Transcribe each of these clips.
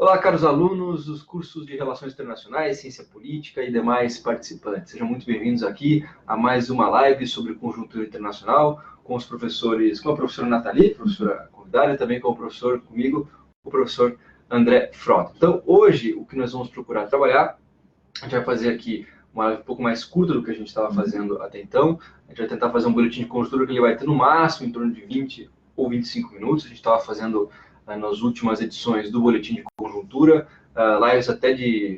Olá, caros alunos dos cursos de Relações Internacionais, Ciência Política e demais participantes. Sejam muito bem-vindos aqui a mais uma live sobre conjuntura internacional com os professores, com a professora Nathalie, professora convidada, e também com o professor comigo, o professor André Frota. Então, hoje, o que nós vamos procurar trabalhar, a gente vai fazer aqui uma live um pouco mais curta do que a gente estava fazendo até então. A gente vai tentar fazer um boletim de conjuntura que ele vai ter no máximo em torno de 20 ou 25 minutos. A gente estava fazendo nas últimas edições do boletim de conjuntura, lives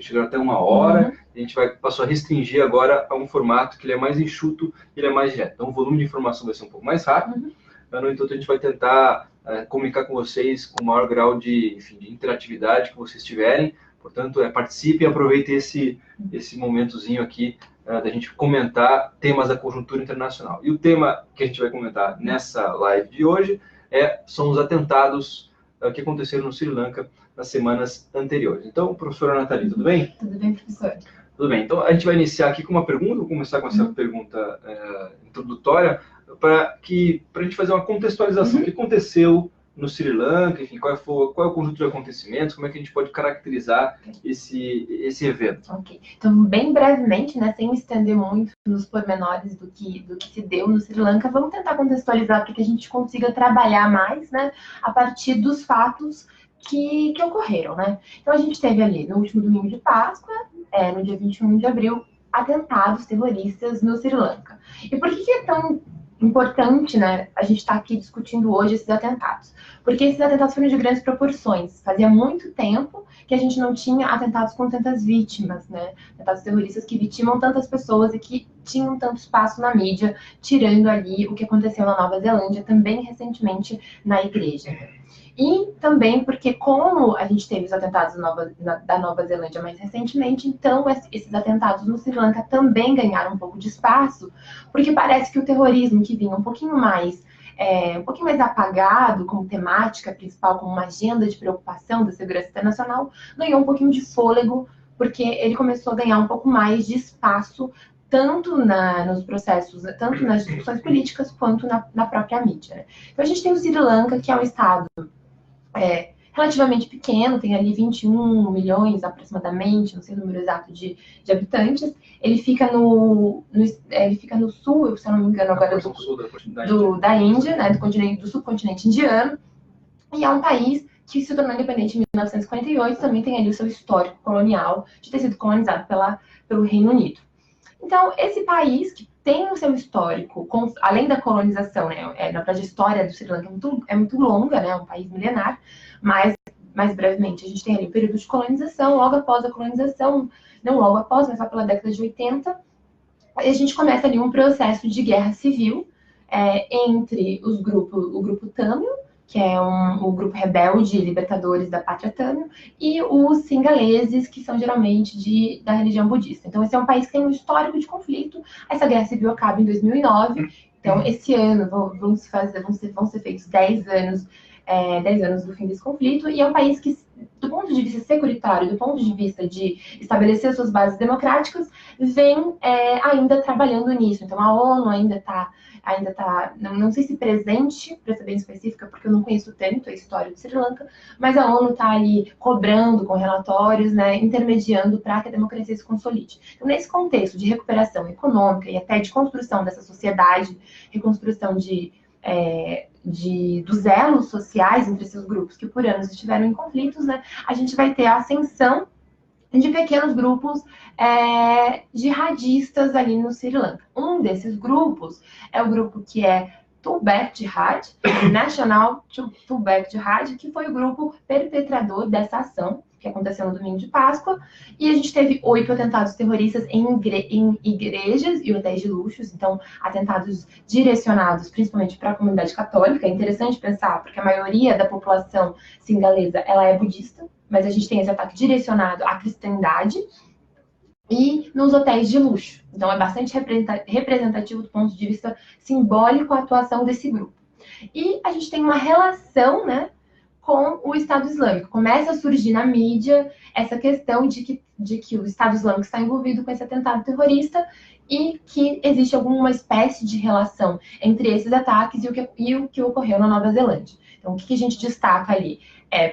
chegando até 1 hora. A gente passou a restringir agora a um formato que ele é mais enxuto, ele é mais direto. Então o volume de informação vai ser um pouco mais rápido. No entanto, a gente vai tentar comunicar com vocês com o maior grau de interatividade que vocês tiverem. Portanto, participe e aproveite esse momentozinho aqui da gente comentar temas da conjuntura internacional. E o tema que a gente vai comentar nessa live de hoje são os atentados que aconteceram no Sri Lanka nas semanas anteriores. Então, professora Nathalie, tudo bem? Tudo bem, professor. Tudo bem. Então, a gente vai iniciar aqui com uma pergunta, vou começar com essa pergunta introdutória, para a gente fazer uma contextualização. O que aconteceu no Sri Lanka, enfim, qual é o conjunto de acontecimentos, como é que a gente pode caracterizar esse evento? Ok. Então, bem brevemente, né, sem me estender muito nos pormenores do que se deu no Sri Lanka, vamos tentar contextualizar para que a gente consiga trabalhar mais, né, a partir dos fatos que ocorreram, né? Então, a gente teve ali, no último domingo de Páscoa, no dia 21 de abril, atentados terroristas no Sri Lanka. E por que é tão importante, né, a gente está aqui discutindo hoje esses atentados? Porque esses atentados foram de grandes proporções. Fazia muito tempo que a gente não tinha atentados com tantas vítimas, né? Atentados terroristas que vitimam tantas pessoas e que tinham tanto espaço na mídia, tirando ali o que aconteceu na Nova Zelândia, também recentemente na igreja. E também porque, como a gente teve os atentados da Nova Zelândia mais recentemente, então esses atentados no Sri Lanka também ganharam um pouco de espaço, porque parece que o terrorismo que vinha um pouquinho mais apagado como temática principal, como uma agenda de preocupação da segurança internacional, ganhou um pouquinho de fôlego, porque ele começou a ganhar um pouco mais de espaço, tanto nos processos, tanto nas discussões políticas, quanto na própria mídia, né? Então a gente tem o Sri Lanka, que é um estado relativamente pequeno, tem ali 21 milhões aproximadamente, não sei o número exato de habitantes. Ele fica no sul, se eu não me engano, agora da Índia, né, do subcontinente indiano, e é um país que se tornou independente em 1948, também tem ali o seu histórico colonial de ter sido colonizado pelo Reino Unido. Então, esse país que tem o seu histórico, além da colonização, né? Na verdade, a história do Sri Lanka é muito longa, né? É um país milenar, mas, mais brevemente, a gente tem ali o período de colonização, logo após a colonização, não logo após, mas só pela década de 80, a gente começa ali um processo de guerra civil entre o grupo Tamil, que é o grupo rebelde libertadores da pátria Tamil, e os singaleses, que são geralmente da religião budista. Então, esse é um país que tem um histórico de conflito. Essa guerra civil acaba em 2009. Então, esse ano vão ser feitos 10 anos do fim desse conflito, e é um país que, do ponto de vista securitário, do ponto de vista de estabelecer suas bases democráticas, vem ainda trabalhando nisso. Então, a ONU ainda está, não sei se presente, para ser bem específica, porque eu não conheço tanto a história do Sri Lanka, mas a ONU está ali cobrando com relatórios, né, intermediando para que a democracia se consolide. Então, nesse contexto de recuperação econômica e até de construção dessa sociedade, reconstrução dos elos sociais entre esses grupos que por anos estiveram em conflitos, né, a gente vai ter a ascensão de pequenos grupos jihadistas ali no Sri Lanka. Um desses grupos é o grupo que é Tulbek Jihad, National Tulbek Jihad, que foi o grupo perpetrador dessa ação, que aconteceu no domingo de Páscoa, e a gente teve 8 atentados terroristas em igrejas e hotéis de luxos, então atentados direcionados principalmente para a comunidade católica. É interessante pensar, porque a maioria da população singalesa ela é budista, mas a gente tem esse ataque direcionado à cristandade e nos hotéis de luxo. Então é bastante representativo do ponto de vista simbólico a atuação desse grupo. E a gente tem uma relação, né, com o Estado Islâmico. Começa a surgir na mídia essa questão de que o Estado Islâmico está envolvido com esse atentado terrorista e que existe alguma espécie de relação entre esses ataques e o que ocorreu na Nova Zelândia. Então, o que a gente destaca ali?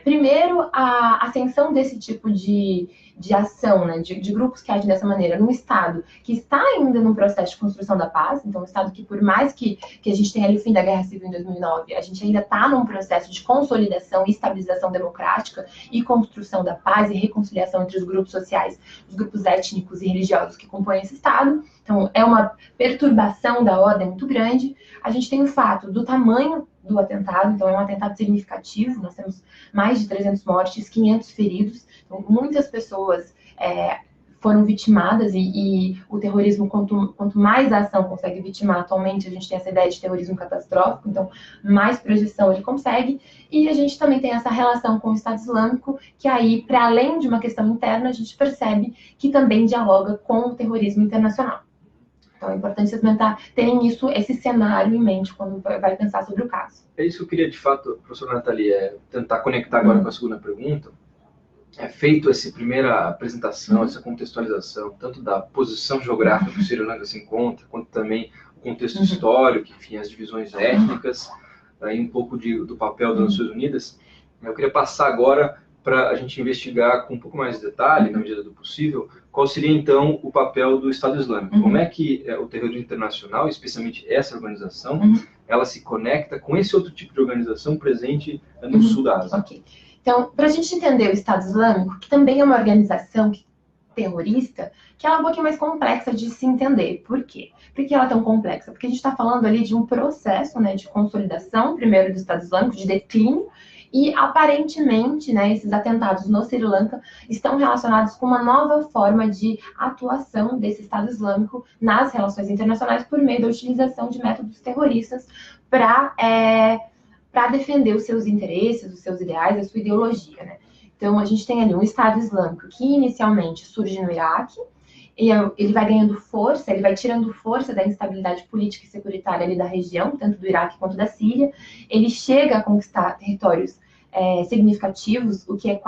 Primeiro, a ascensão desse tipo de ação, né, de grupos que agem dessa maneira, num Estado que está ainda num processo de construção da paz, então um Estado que, por mais que a gente tenha ali o fim da Guerra Civil em 2009, a gente ainda está num processo de consolidação e estabilização democrática e construção da paz e reconciliação entre os grupos sociais, os grupos étnicos e religiosos que compõem esse Estado. Então, é uma perturbação da ordem muito grande. A gente tem o fato do tamanho do atentado, então é um atentado significativo, nós temos mais de 300 mortes, 500 feridos, então muitas pessoas foram vitimadas e o terrorismo, quanto mais a ação consegue vitimar atualmente, a gente tem essa ideia de terrorismo catastrófico, então mais projeção ele consegue, e a gente também tem essa relação com o Estado Islâmico, que aí, para além de uma questão interna, a gente percebe que também dialoga com o terrorismo internacional. Então é importante vocês terem esse cenário em mente quando vai pensar sobre o caso. É isso que eu queria, de fato, professora Nathalie, tentar conectar agora com a segunda pergunta. Feito essa primeira apresentação, essa contextualização, tanto da posição geográfica que o Sri Lanka se encontra, quanto também o contexto histórico, enfim, as divisões étnicas, aí um pouco do papel das Nações Unidas, eu queria passar agora para a gente investigar com um pouco mais de detalhe, na medida do possível, qual seria, então, o papel do Estado Islâmico. Como é que o terrorismo internacional, especialmente essa organização, ela se conecta com esse outro tipo de organização presente no sul da Ásia? Ok. Então, para a gente entender o Estado Islâmico, que também é uma organização terrorista, que ela é um pouquinho mais complexa de se entender. Por quê? Por que ela é tão complexa? Porque a gente está falando ali de um processo, né, de consolidação, primeiro do Estado Islâmico, de declínio, e aparentemente, né, esses atentados no Sri Lanka estão relacionados com uma nova forma de atuação desse Estado Islâmico nas relações internacionais por meio da utilização de métodos terroristas para defender os seus interesses, os seus ideais, a sua ideologia, né? Então, a gente tem ali um Estado Islâmico que inicialmente surge no Iraque, e ele vai ganhando força, ele vai tirando força da instabilidade política e securitária ali da região, tanto do Iraque quanto da Síria. Ele chega a conquistar territórios significativos, o que é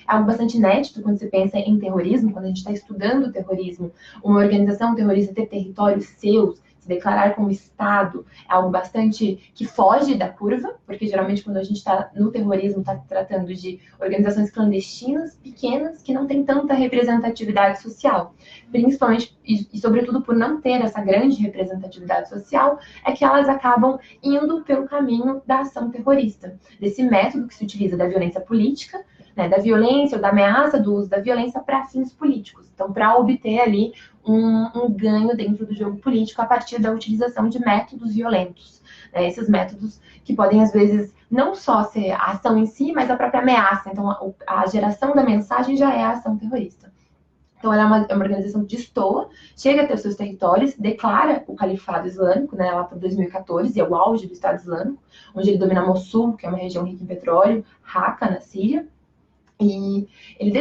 algo bastante inédito quando se pensa em terrorismo, quando a gente está estudando o terrorismo, uma organização terrorista ter territórios seus, se declarar como Estado, é algo bastante que foge da curva, porque geralmente quando a gente está no terrorismo, está tratando de organizações clandestinas, pequenas, que não têm tanta representatividade social. Principalmente, e sobretudo por não ter essa grande representatividade social, é que elas acabam indo pelo caminho da ação terrorista, desse método que se utiliza da violência política, né, da violência ou da ameaça do uso da violência para fins políticos. Então, para obter ali um ganho dentro do jogo político a partir da utilização de métodos violentos. Né, esses métodos que podem, às vezes, não só ser a ação em si, mas a própria ameaça. Então, a geração da mensagem já é a ação terrorista. Então, ela é uma organização que destoa, chega até os seus territórios, declara o Califado Islâmico, né, lá para 2014, é o auge do Estado Islâmico, onde ele domina Mossul, que é uma região rica em petróleo, Raqqa, na Síria, e ele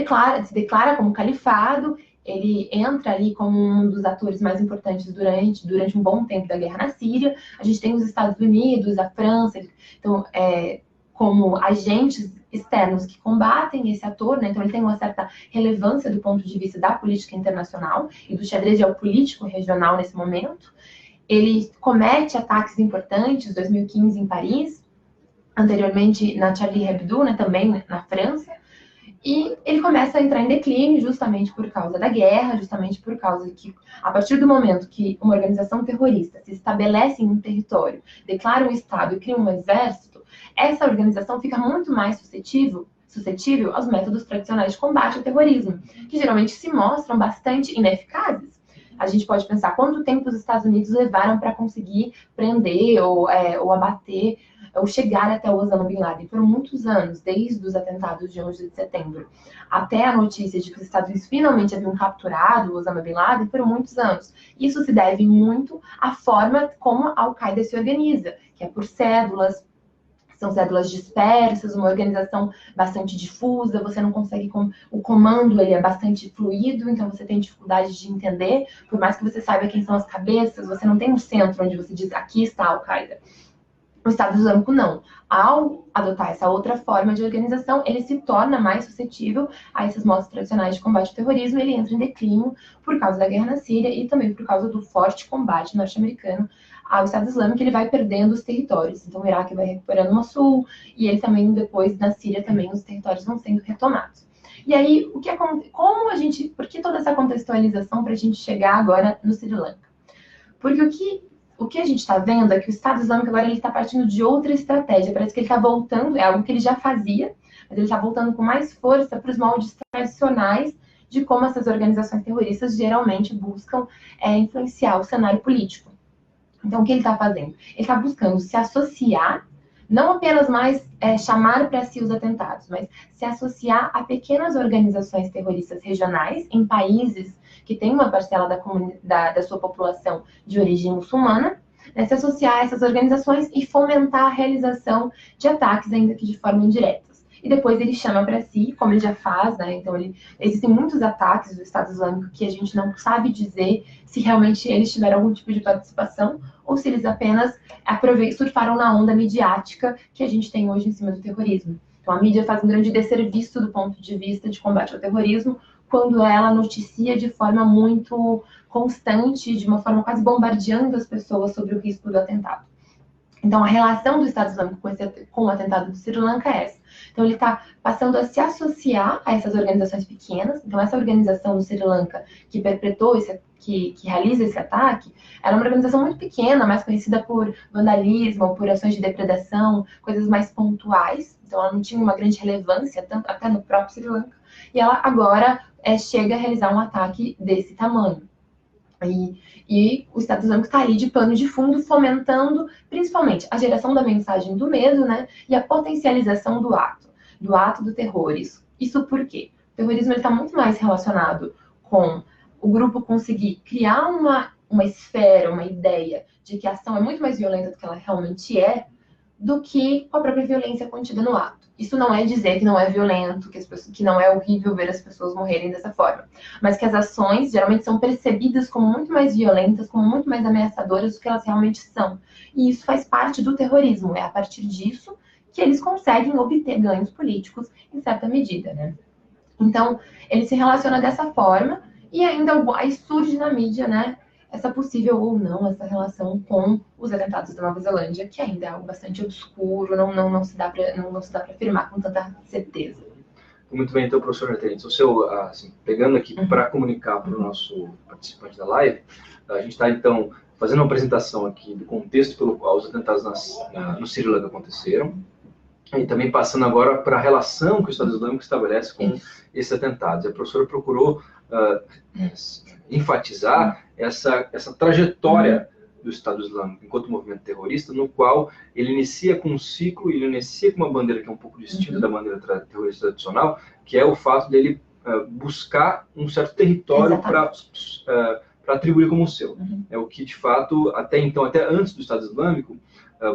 se declara como califado, ele entra ali como um dos atores mais importantes durante um bom tempo da guerra na Síria. A gente tem os Estados Unidos, a França, então, como agentes externos que combatem esse ator, né? Então ele tem uma certa relevância do ponto de vista da política internacional e do xadrez geopolítico regional nesse momento. Ele comete ataques importantes, 2015 em Paris, anteriormente na Charlie Hebdo, né, também na França. E ele começa a entrar em declínio justamente por causa da guerra, justamente por causa que, a partir do momento que uma organização terrorista se estabelece em um território, declara um Estado e cria um exército, essa organização fica muito mais suscetível aos métodos tradicionais de combate ao terrorismo, que geralmente se mostram bastante ineficazes. A gente pode pensar quanto tempo os Estados Unidos levaram para conseguir prender ou abater ou chegar até o Osama Bin Laden. Foram muitos anos, desde os atentados de 11 de setembro até a notícia de que os Estados Unidos finalmente haviam capturado o Osama Bin Laden, foram muitos anos. Isso se deve muito à forma como a Al-Qaeda se organiza, que é por cédulas, são cédulas dispersas, uma organização bastante difusa, você não consegue, o comando ele é bastante fluido, então você tem dificuldade de entender, por mais que você saiba quem são as cabeças, você não tem um centro onde você diz, aqui está a Al-Qaeda. O Estado Islâmico não. Ao adotar essa outra forma de organização, ele se torna mais suscetível a esses modos tradicionais de combate ao terrorismo, ele entra em declínio por causa da guerra na Síria e também por causa do forte combate norte-americano ao Estado Islâmico, ele vai perdendo os territórios. Então o Iraque vai recuperando o Mossul, e ele também, depois, na Síria, também os territórios vão sendo retomados. E aí, por que toda essa contextualização para a gente chegar agora no Sri Lanka? Porque o que a gente está vendo é que o Estado Islâmico agora está partindo de outra estratégia. Parece que ele está voltando, é algo que ele já fazia, mas ele está voltando com mais força para os moldes tradicionais de como essas organizações terroristas geralmente buscam influenciar o cenário político. Então, o que ele está fazendo? Ele está buscando se associar, não apenas mais chamar para si os atentados, mas se associar a pequenas organizações terroristas regionais em países que têm uma parcela da sua população de origem muçulmana, né, se associar a essas organizações e fomentar a realização de ataques, ainda que de forma indireta. E depois ele chama para si, como ele já faz, né? Então, existem muitos ataques do Estado Islâmico que a gente não sabe dizer se realmente eles tiveram algum tipo de participação ou se eles apenas surfaram na onda midiática que a gente tem hoje em cima do terrorismo. Então, a mídia faz um grande desserviço do ponto de vista de combate ao terrorismo quando ela noticia de forma muito constante, de uma forma quase bombardeando as pessoas sobre o risco do atentado. Então, a relação do Estado Islâmico com o atentado do Sri Lanka é essa. Então, ele está passando a se associar a essas organizações pequenas. Então, essa organização do Sri Lanka que perpetrou, que realiza esse ataque, era uma organização muito pequena, mais conhecida por vandalismo, por ações de depredação, coisas mais pontuais. Então, ela não tinha uma grande relevância, até no próprio Sri Lanka. E ela agora chega a realizar um ataque desse tamanho. E o Estado Islâmico está ali de pano de fundo, fomentando principalmente a geração da mensagem do medo, né, e a potencialização do ato do terror. Isso por quê? O terrorismo está muito mais relacionado com o grupo conseguir criar uma esfera, uma ideia de que a ação é muito mais violenta do que ela realmente é, do que com a própria violência contida no ato. Isso não é dizer que não é violento, que não é horrível ver as pessoas morrerem dessa forma, mas que as ações geralmente são percebidas como muito mais violentas, como muito mais ameaçadoras do que elas realmente são. E isso faz parte do terrorismo. É a partir disso que eles conseguem obter ganhos políticos em certa medida, né? Então, ele se relaciona dessa forma e ainda aí surge na mídia, né, essa possível ou não, essa relação com os atentados da Nova Zelândia, que ainda é algo bastante obscuro, não se dá para afirmar com tanta certeza. Muito bem, então, professor Nathalie, pegando aqui para comunicar para o nosso participante da live, a gente está, então, fazendo uma apresentação aqui do contexto pelo qual os atentados no Sri Lanka aconteceram, e também passando agora para a relação que o Estado Islâmico estabelece com esses atentados. A professora procurou enfatizar essa trajetória do Estado Islâmico enquanto movimento terrorista, no qual ele inicia com um ciclo, ele inicia com uma bandeira que é um pouco distinta da bandeira terrorista tradicional, que é o fato dele buscar um certo território para atribuir como seu. É o que, de fato, até então, até antes do Estado Islâmico,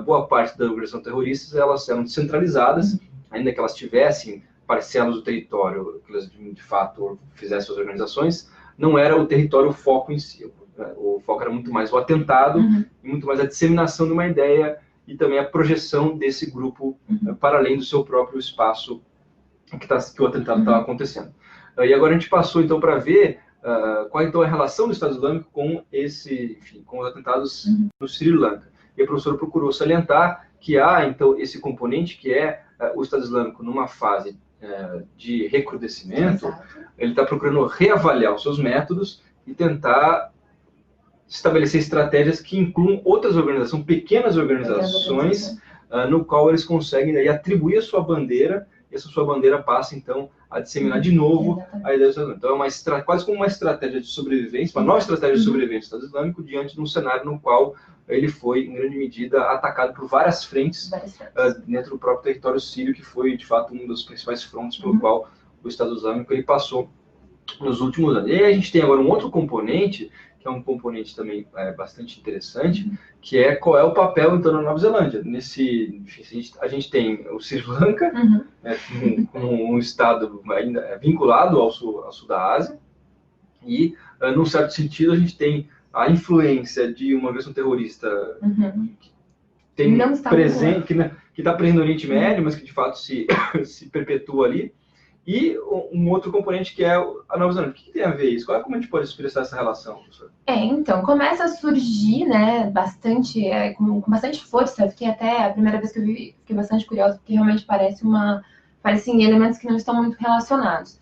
boa parte das organizações terroristas elas eram descentralizadas, ainda que elas tivessem parcelas do território que elas, de fato, fizessem suas organizações, não era o território o foco em si. O foco era muito mais o atentado e muito mais a disseminação de uma ideia e também a projeção desse grupo para além do seu próprio espaço que o atentado estava acontecendo. E agora a gente passou, então, para ver qual então, é a relação do Estado Islâmico com com os atentados no Sri Lanka. E a professora procurou salientar que há, então, esse componente que é o Estado Islâmico numa fase de recrudescimento. Ele está procurando reavaliar os seus métodos e tentar estabelecer estratégias que incluam outras organizações, pequenas organizações, no qual eles conseguem aí, atribuir a sua bandeira, e essa sua bandeira passa, então, a disseminar de novo a ideia do Estado Islâmico. Então, é quase como uma estratégia de sobrevivência, uma nova estratégia de sobrevivência do Estado Islâmico, diante de um cenário no qual ele foi, em grande medida, atacado por várias frentes dentro do próprio território sírio, que foi, de fato, um dos principais frontes pelo qual o Estado Islâmico ele passou nos últimos anos. E aí a gente tem agora um outro componente, que é um componente também bastante interessante, que é qual é o papel, então, na Nova Zelândia. A gente tem o Sri Lanka, um estado ainda vinculado ao sul da Ásia, e, num certo sentido, a gente tem a influência de uma organização terrorista que tem presente, que está presente no Oriente Médio, mas que, de fato, se perpetua ali, E um outro componente que é a Nova Zelândia. O que tem a ver isso? Como a gente pode expressar essa relação, professor? Então, começa a surgir, né, bastante, com bastante força. Eu fiquei até, a primeira vez que eu vi, fiquei bastante curiosa, porque realmente parecem elementos que não estão muito relacionados.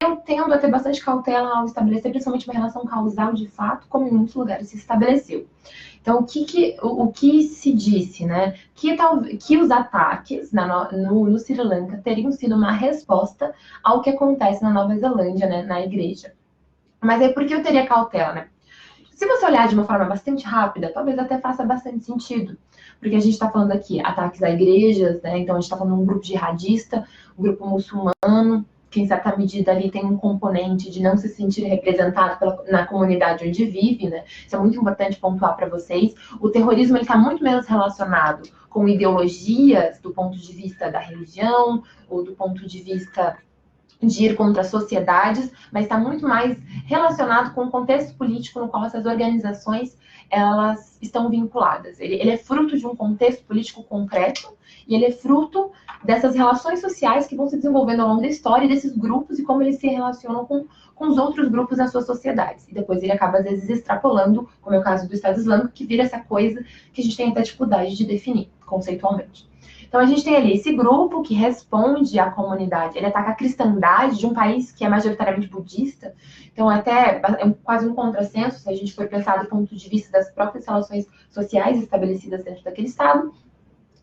Eu tendo a ter bastante cautela ao estabelecer, principalmente uma relação causal de fato, como em muitos lugares se estabeleceu. Então, o que se disse, né? Que os ataques no Sri Lanka teriam sido uma resposta ao que acontece na Nova Zelândia, né, na igreja. Mas aí, por que eu teria cautela, né? Se você olhar de uma forma bastante rápida, talvez até faça bastante sentido. Porque a gente está falando aqui ataques a igrejas, né? Então a gente está falando de um grupo jihadista, um grupo muçulmano, que em certa medida ali tem um componente de não se sentir representado na comunidade onde vive, né? Isso é muito importante pontuar para vocês. O terrorismo está muito menos relacionado com ideologias do ponto de vista da religião ou do ponto de vista de ir contra sociedades, mas está muito mais relacionado com o contexto político no qual essas organizações elas estão vinculadas. Ele é fruto de um contexto político concreto e ele é fruto dessas relações sociais que vão se desenvolvendo ao longo da história, desses grupos e como eles se relacionam com os outros grupos nas suas sociedades. E depois ele acaba, às vezes, extrapolando, como é o caso do Estado Islâmico, que vira essa coisa que a gente tem até dificuldade de definir conceitualmente. Então, a gente tem ali esse grupo que responde à comunidade, ele ataca a cristandade de um país que é majoritariamente budista, então até é quase um contrassenso se a gente for pensar do ponto de vista das próprias relações sociais estabelecidas dentro daquele Estado,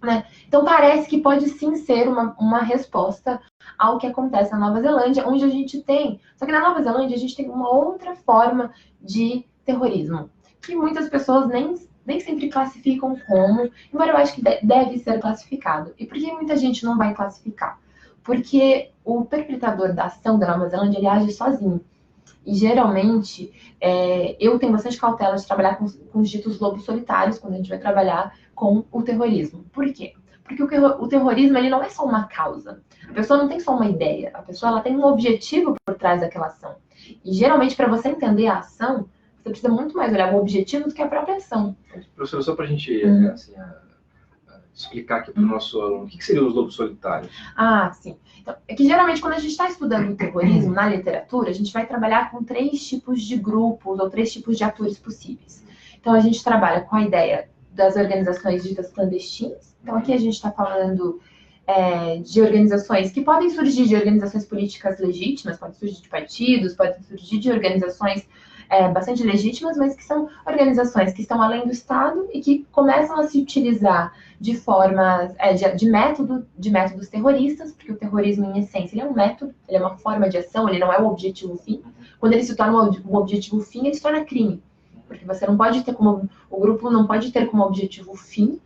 né? Então, parece que pode sim ser uma resposta ao que acontece na Nova Zelândia, onde a gente tem... Só que na Nova Zelândia a gente tem uma outra forma de terrorismo, que muitas pessoas nem sempre classificam como, embora eu acho que deve ser classificado. E por que muita gente não vai classificar? Porque o perpetrador da ação da Nova Zelândia, ele age sozinho. E geralmente, eu tenho bastante cautela de trabalhar com os ditos lobos solitários, quando a gente vai trabalhar com o terrorismo. Por quê? Porque o terrorismo, ele não é só uma causa. A pessoa não tem só uma ideia. A pessoa ela tem um objetivo por trás daquela ação. E geralmente, para você entender a ação, você precisa muito mais olhar o objetivo do que a própria ação. Professor, só para a gente explicar aqui para o nosso aluno, o que seriam os lobos solitários? Sim. Então, é que geralmente quando a gente está estudando o terrorismo na literatura, a gente vai trabalhar com 3 tipos de grupos ou 3 tipos de atores possíveis. Então, a gente trabalha com a ideia das organizações ditas clandestinas. Então, aqui a gente está falando de organizações que podem surgir de organizações políticas legítimas, podem surgir de partidos, podem surgir de organizações bastante legítimas, mas que são organizações que estão além do Estado e que começam a se utilizar de formas, de métodos terroristas, porque o terrorismo, em essência, ele é um método, ele é uma forma de ação, ele não é o objetivo fim. Quando ele se torna o objetivo fim, ele se torna crime, porque você não pode ter o grupo não pode ter como objetivo fim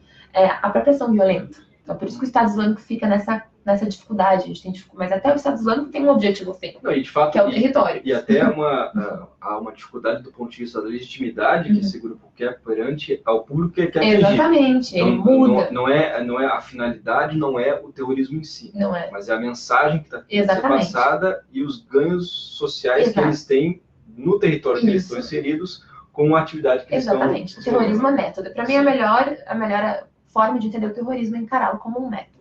a própria ação violenta. Então, por isso que o Estado Islâmico fica nessa dificuldade. A gente tem mas até o Estado Islâmico tem um objetivo fim, de fato, que é o território. E até há uma dificuldade do ponto de vista da legitimidade que esse grupo quer perante ao público que quer atingir. Exatamente, ele muda. Não é a finalidade, não é o terrorismo em si, não é. Mas é a mensagem que está sendo passada e os ganhos sociais que eles têm no território que eles estão inseridos com a atividade que eles estão... Exatamente, o terrorismo é método. Para mim, a melhor forma de entender o terrorismo é encará-lo como um método.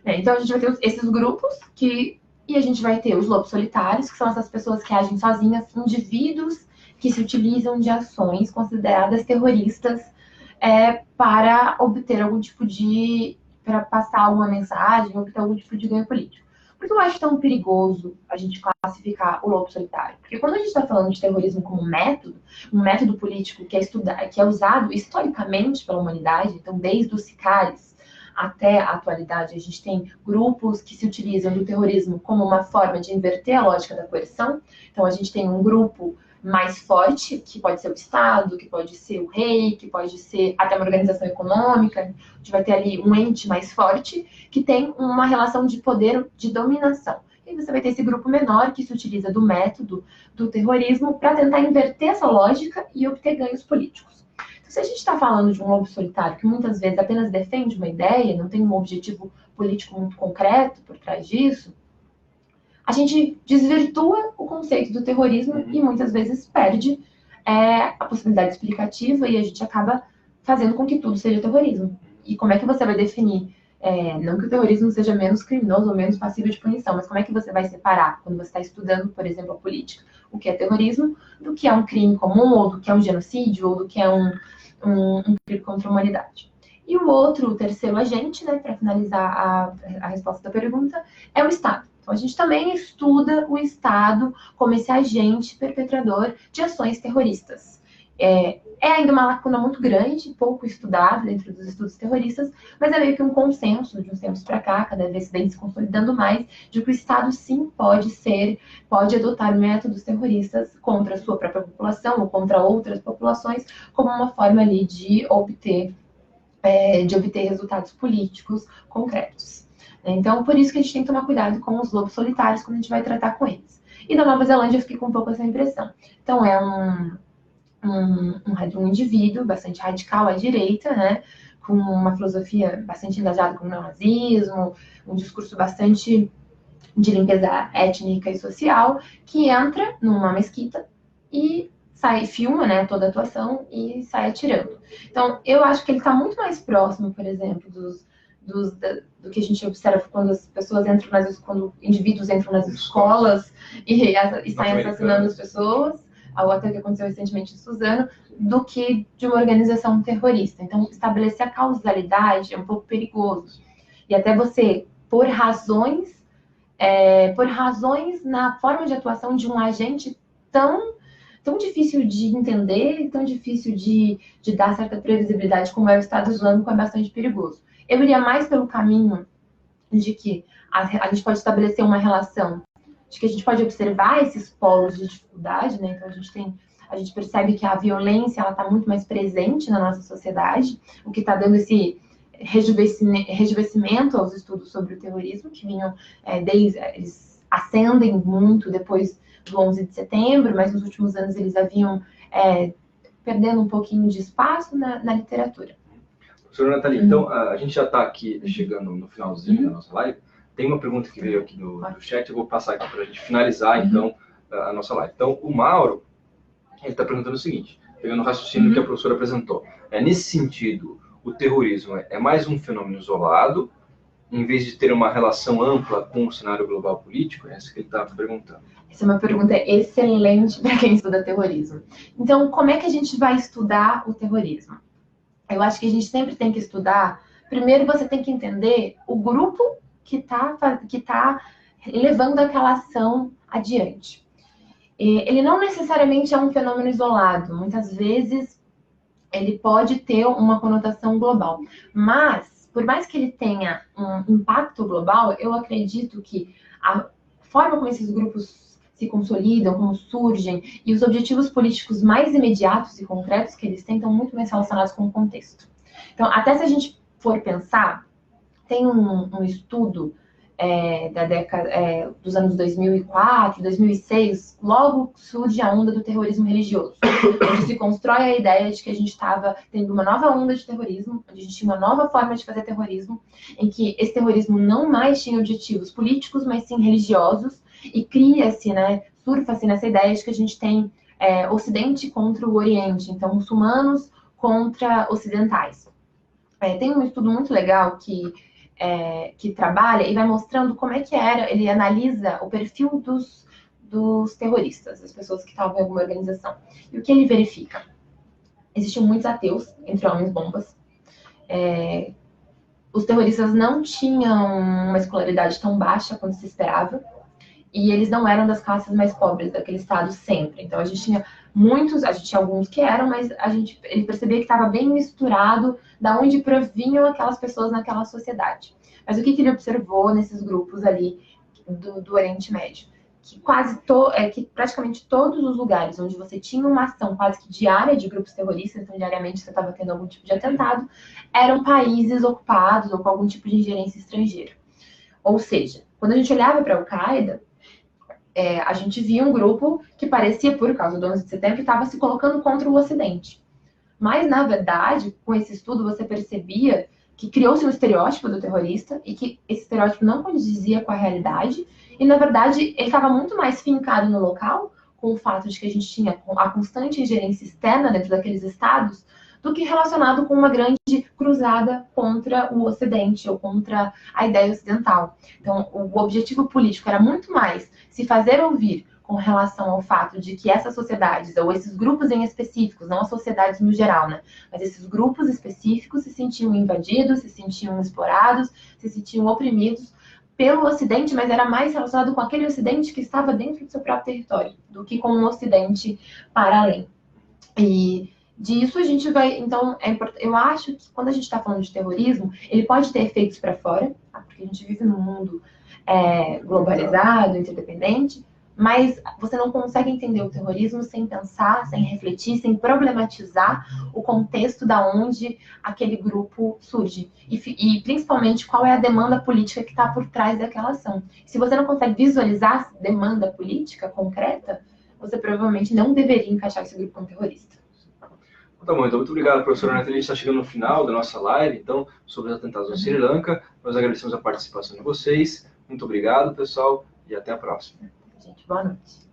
Então, a gente vai ter esses grupos e a gente vai ter os lobos solitários, que são essas pessoas que agem sozinhas, indivíduos que se utilizam de ações consideradas terroristas para obter algum tipo para passar alguma mensagem, obter algum tipo de ganho político. Por que eu acho tão perigoso a gente classificar o lobo solitário? Porque quando a gente está falando de terrorismo como um método político que é usado historicamente pela humanidade, então desde os sicários até a atualidade, a gente tem grupos que se utilizam do terrorismo como uma forma de inverter a lógica da coerção. Então, a gente tem um grupo mais forte, que pode ser o Estado, que pode ser o rei, que pode ser até uma organização econômica. A gente vai ter ali um ente mais forte, que tem uma relação de poder, de dominação. E você vai ter esse grupo menor, que se utiliza do método do terrorismo para tentar inverter essa lógica e obter ganhos políticos. Se a gente está falando de um lobo solitário que muitas vezes apenas defende uma ideia, não tem um objetivo político muito concreto por trás disso, a gente desvirtua o conceito do terrorismo e muitas vezes perde a possibilidade explicativa e a gente acaba fazendo com que tudo seja terrorismo. E como é que você vai definir Não que o terrorismo seja menos criminoso ou menos passível de punição, mas como é que você vai separar, quando você está estudando, por exemplo, a política, o que é terrorismo, do que é um crime comum, ou do que é um genocídio, ou do que é um crime contra a humanidade. E o terceiro agente, né, para finalizar a resposta da pergunta, é o Estado. Então, a gente também estuda o Estado como esse agente perpetrador de ações terroristas. É ainda uma lacuna muito grande, pouco estudada dentro dos estudos terroristas, mas é meio que um consenso de uns tempos para cá, cada vez vem se consolidando mais, de que o Estado sim pode adotar métodos terroristas contra a sua própria população ou contra outras populações, como uma forma ali de obter resultados políticos concretos. Então, por isso que a gente tem que tomar cuidado com os lobos solitários quando a gente vai tratar com eles. E na Nova Zelândia eu fiquei com um pouco essa impressão. Então, é um indivíduo bastante radical à direita, né, com uma filosofia bastante engajada com o neonazismo, um discurso bastante de limpeza étnica e social, que entra numa mesquita e filma, né, toda a atuação e sai atirando. Então, eu acho que ele está muito mais próximo, por exemplo, do que a gente observa quando as pessoas quando indivíduos entram nas escolas e saem assassinando as pessoas, ou até o que aconteceu recentemente em Suzano, do que de uma organização terrorista. Então, estabelecer a causalidade é um pouco perigoso. E até você, por razões na forma de atuação de um agente tão difícil de entender, tão difícil de dar certa previsibilidade como é o Estado Islâmico, é bastante perigoso. Eu iria mais pelo caminho de que a gente pode estabelecer uma relação, de que a gente pode observar esses polos de dificuldade, né? Então a gente percebe que a violência ela está muito mais presente na nossa sociedade, o que está dando esse rejuvenescimento aos estudos sobre o terrorismo, que vinham eles ascendem muito depois do 11 de setembro, mas nos últimos anos eles haviam perdendo um pouquinho de espaço na literatura. Professora Nathalie, então a gente já está aqui chegando no finalzinho da nossa live. Tem uma pergunta que veio aqui do chat, eu vou passar aqui para a gente finalizar, então, a nossa live. Então, o Mauro, ele está perguntando o seguinte, pegando o raciocínio que a professora apresentou. Nesse sentido, o terrorismo é mais um fenômeno isolado, em vez de ter uma relação ampla com o cenário global político? É isso que ele está perguntando. Essa é uma pergunta excelente para quem estuda terrorismo. Então, como é que a gente vai estudar o terrorismo? Eu acho que a gente sempre tem que estudar. Primeiro, você tem que entender o grupo que está levando aquela ação adiante. Ele não necessariamente é um fenômeno isolado. Muitas vezes, ele pode ter uma conotação global. Mas, por mais que ele tenha um impacto global, eu acredito que a forma como esses grupos se consolidam, como surgem, e os objetivos políticos mais imediatos e concretos que eles têm estão muito mais relacionados com o contexto. Então, até se a gente for pensar, tem um estudo da década dos anos 2004, 2006, logo surge a onda do terrorismo religioso, onde se constrói a ideia de que a gente estava tendo uma nova onda de terrorismo, onde a gente tinha uma nova forma de fazer terrorismo, em que esse terrorismo não mais tinha objetivos políticos, mas sim religiosos, e cria-se, né, surfa-se nessa ideia de que a gente tem Ocidente contra o Oriente, então muçulmanos contra ocidentais. Tem um estudo muito legal que trabalha e vai mostrando como é que era, ele analisa o perfil dos terroristas, das pessoas que estavam em alguma organização. E o que ele verifica? Existiam muitos ateus entre homens-bombas. Os terroristas não tinham uma escolaridade tão baixa quanto se esperava. E eles não eram das classes mais pobres daquele estado sempre. Então a gente tinha alguns que eram, mas ele percebia que estava bem misturado da onde provinham aquelas pessoas naquela sociedade. Mas o que ele observou nesses grupos ali do Oriente Médio? Que praticamente todos os lugares onde você tinha uma ação quase que diária de grupos terroristas, então diariamente você estava tendo algum tipo de atentado, eram países ocupados ou com algum tipo de ingerência estrangeira. Ou seja, quando a gente olhava para a Al-Qaeda, a gente via um grupo que parecia, por causa do 11 de setembro, estava se colocando contra o Ocidente. Mas, na verdade, com esse estudo, você percebia que criou-se um estereótipo do terrorista e que esse estereótipo não condizia com a realidade. E, na verdade, ele estava muito mais fincado no local, com o fato de que a gente tinha a constante ingerência externa dentro daqueles estados, do que relacionado com uma grande cruzada contra o Ocidente ou contra a ideia ocidental. Então, o objetivo político era muito mais se fazer ouvir com relação ao fato de que essas sociedades, ou esses grupos em específicos, não as sociedades no geral, né? Mas esses grupos específicos se sentiam invadidos, se sentiam explorados, se sentiam oprimidos pelo Ocidente, mas era mais relacionado com aquele Ocidente que estava dentro do seu próprio território, do que com um Ocidente para além. E disso a gente vai, então, eu acho que quando a gente está falando de terrorismo, ele pode ter efeitos para fora, tá? Porque a gente vive num mundo globalizado, interdependente, mas você não consegue entender o terrorismo sem pensar, sem refletir, sem problematizar o contexto da onde aquele grupo surge. E principalmente qual é a demanda política que está por trás daquela ação. Se você não consegue visualizar a demanda política concreta, você provavelmente não deveria encaixar esse grupo como terrorista. Tá bom, então muito obrigado, professora Nathalie. A gente está chegando no final da nossa live, então, sobre os atentados no Sri Lanka. Nós agradecemos a participação de vocês. Muito obrigado, pessoal, e até a próxima. Gente, boa noite.